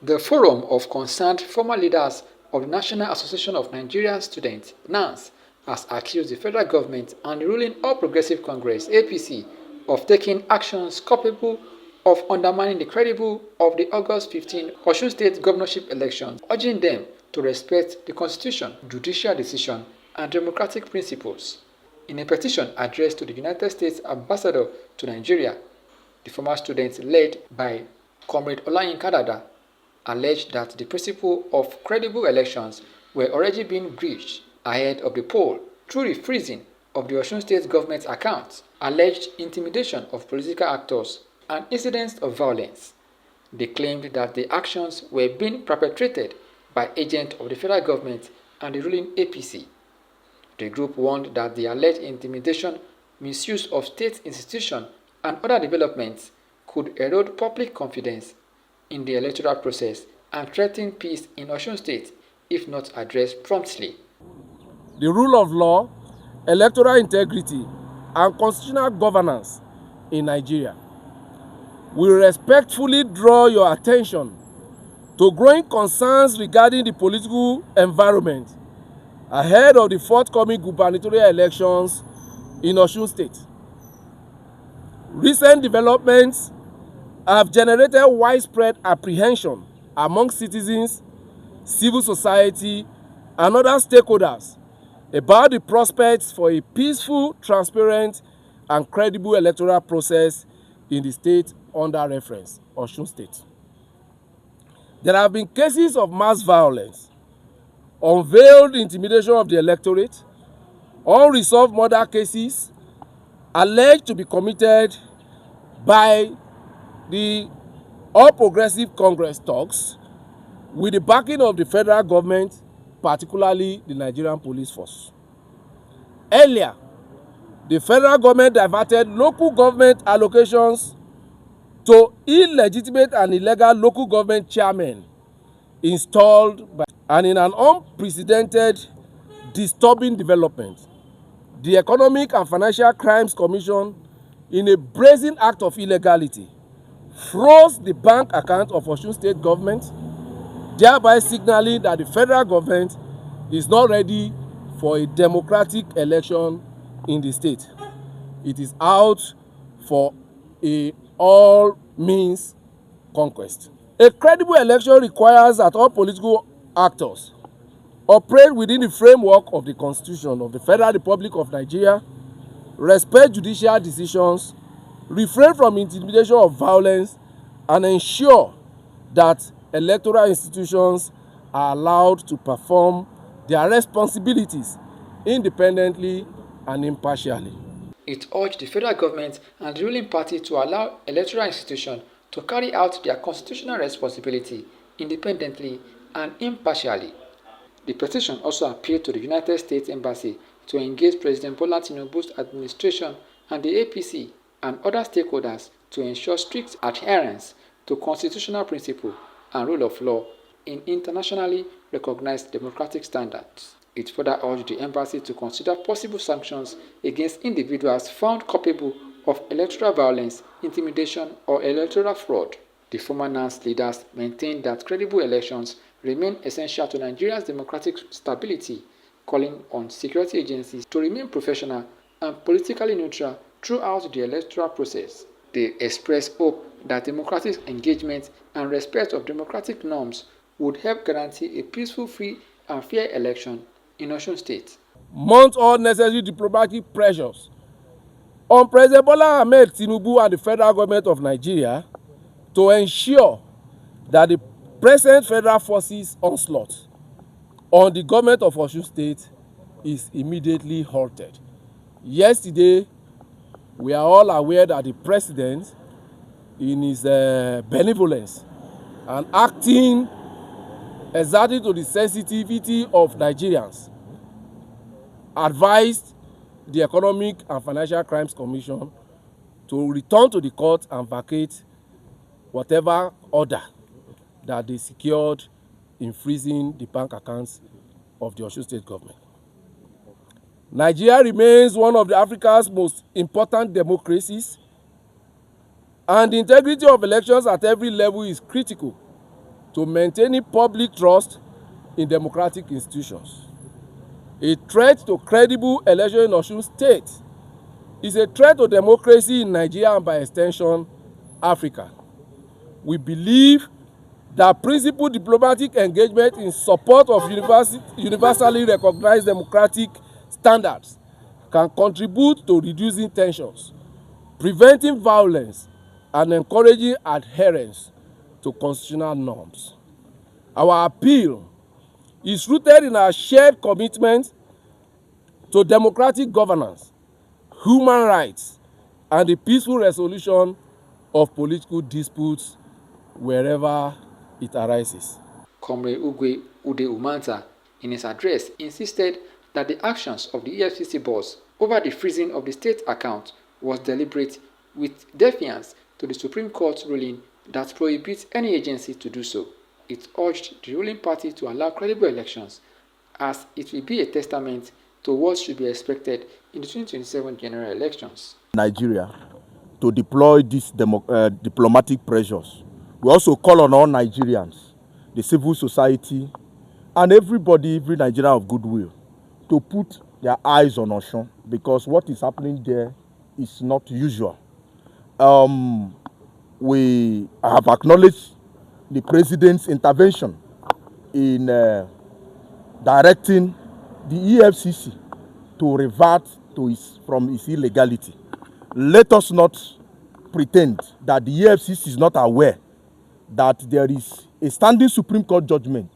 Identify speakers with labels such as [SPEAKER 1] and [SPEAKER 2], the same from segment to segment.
[SPEAKER 1] The Forum of Concerned Former Leaders of the National Association of Nigerian Students (NANS) has accused the federal government and the ruling All Progressive Congress (APC) of taking actions culpable of undermining the credibility of the August 15 Osun State governorship elections, urging them to respect the Constitution, judicial decision, and democratic principles. In a petition addressed to the United States Ambassador to Nigeria, the former students led by Comrade Olayinka Dada alleged that the principle of credible elections were already being breached ahead of the poll through the freezing of the Osun State government accounts, alleged intimidation of political actors, and incidents of violence. They claimed that the actions were being perpetrated by agents of the federal government and the ruling APC. The group warned that the alleged intimidation, misuse of state institutions, and other developments could erode public confidence in the electoral process and threaten peace in Osun State if not addressed promptly.
[SPEAKER 2] The rule of law, electoral integrity, and constitutional governance in Nigeria. We respectfully draw your attention to growing concerns regarding the political environment ahead of the forthcoming gubernatorial elections in Osun State. Recent developments have generated widespread apprehension among citizens, civil society, and other stakeholders about the prospects for a peaceful, transparent, and credible electoral process in the state under reference, Osun State. There have been cases of mass violence, unveiled intimidation of the electorate, unresolved murder cases alleged to be committed by the All Progressive Congress talks with the backing of the federal government, particularly the Nigerian Police Force. Earlier, the federal government diverted local government allocations to illegitimate and illegal local government chairmen installed by, and in an unprecedented, disturbing development, the Economic and Financial Crimes Commission, in a brazen act of illegality, froze the bank account of Osun State government, thereby signaling that the federal government is not ready for a democratic election in the state. It is out for a all means conquest. A credible election requires that all political actors operate within the framework of the Constitution of the Federal Republic of Nigeria, respect judicial decisions, refrain from intimidation of violence, and ensure that electoral institutions are allowed to perform their responsibilities independently and impartially.
[SPEAKER 1] It urged the federal government and the ruling party to allow electoral institutions to carry out their constitutional responsibility independently and impartially. The petition also appealed to the United States Embassy to engage President Bola Tinubu's administration and the APC and other stakeholders to ensure strict adherence to constitutional principles and rule of law in internationally recognized democratic standards. It further urged the embassy to consider possible sanctions against individuals found culpable of electoral violence, intimidation, or electoral fraud. The former NANS leaders maintained that credible elections remain essential to Nigeria's democratic stability, calling on security agencies to remain professional and politically neutral throughout the electoral process. They expressed hope that democratic engagement and respect of democratic norms would help guarantee a peaceful, free, and fair election in Osun State.
[SPEAKER 2] Mount all necessary diplomatic pressures on President Bola Ahmed Tinubu and the federal government of Nigeria to ensure that the present federal forces onslaught on the government of Osun State is immediately halted. Yesterday, we are all aware that the president, in his benevolence and acting exactly to the sensitivity of Nigerians, advised the Economic and Financial Crimes Commission to return to the court and vacate whatever order that they secured in freezing the bank accounts of the Osun State government. Nigeria remains one of Africa's most important democracies, and the integrity of elections at every level is critical to maintaining public trust in democratic institutions. A threat to credible election in Osun State is a threat to democracy in Nigeria and by extension, Africa. We believe that principled diplomatic engagement in support of universally recognized democratic standards can contribute to reducing tensions, preventing violence, and encouraging adherence to constitutional norms. Our appeal is rooted in our shared commitment to democratic governance, human rights, and the peaceful resolution of political disputes wherever it arises.
[SPEAKER 1] Comrade Ugwe Ude Umanta, in his address, insisted that the actions of the EFCC boss over the freezing of the state account was deliberate, with defiance to the Supreme Court ruling that prohibits any agency to do so. It urged the ruling party to allow credible elections, as it will be a testament to what should be expected in the 2027 general elections.
[SPEAKER 3] Nigeria to deploy these diplomatic pressures. We also call on all Nigerians, the civil society, and everybody, every Nigerian of goodwill, to put their eyes on Osun, because what is happening there is not usual. We have acknowledged the president's intervention in directing the EFCC to revert to from its illegality. Let us not pretend that the EFCC is not aware that there is a standing Supreme Court judgment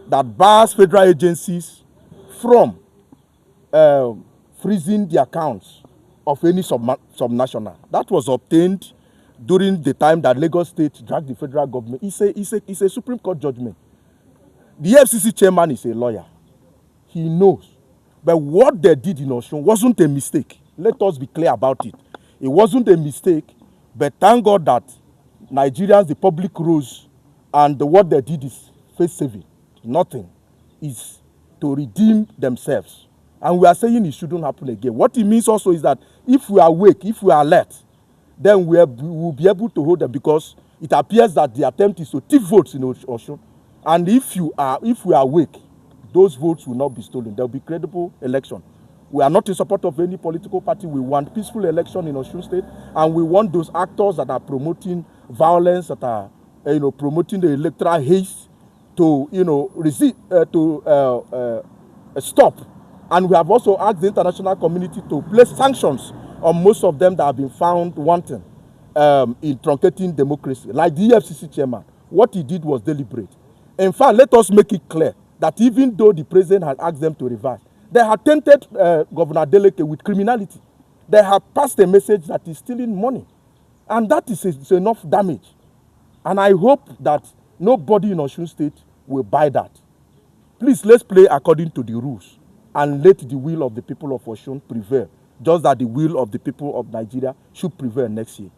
[SPEAKER 3] that bars federal agencies from freezing the accounts of any subnational. That was obtained during the time that Lagos State dragged the federal government. It's a Supreme Court judgment. The FCC chairman is a lawyer. He knows. But what they did in Osun wasn't a mistake. Let us be clear about it. It wasn't a mistake, but thank God that Nigerians, the public rose, and what they did is face-saving. Nothing is to redeem themselves. And we are saying it shouldn't happen again. What it means also is that if we are awake, if we are alert, then we will be able to hold them, because it appears that the attempt is to thief votes in Osun. And if we are awake, those votes will not be stolen. There will be credible election. We are not in support of any political party. We want peaceful election in Osun State, and we want those actors that are promoting violence, that are promoting the electoral haste, to stop. And we have also asked the international community to place sanctions on most of them that have been found wanting in truncating democracy, like the EFCC chairman. What he did was deliberate. In fact, let us make it clear that even though the president had asked them to reverse, they had tainted Governor Deleke with criminality. They have passed a message that he's stealing money. And that is enough damage. And I hope that nobody in Osun State will buy that. Please, let's play according to the rules and let the will of the people of Osun prevail, just as the will of the people of Nigeria should prevail next year.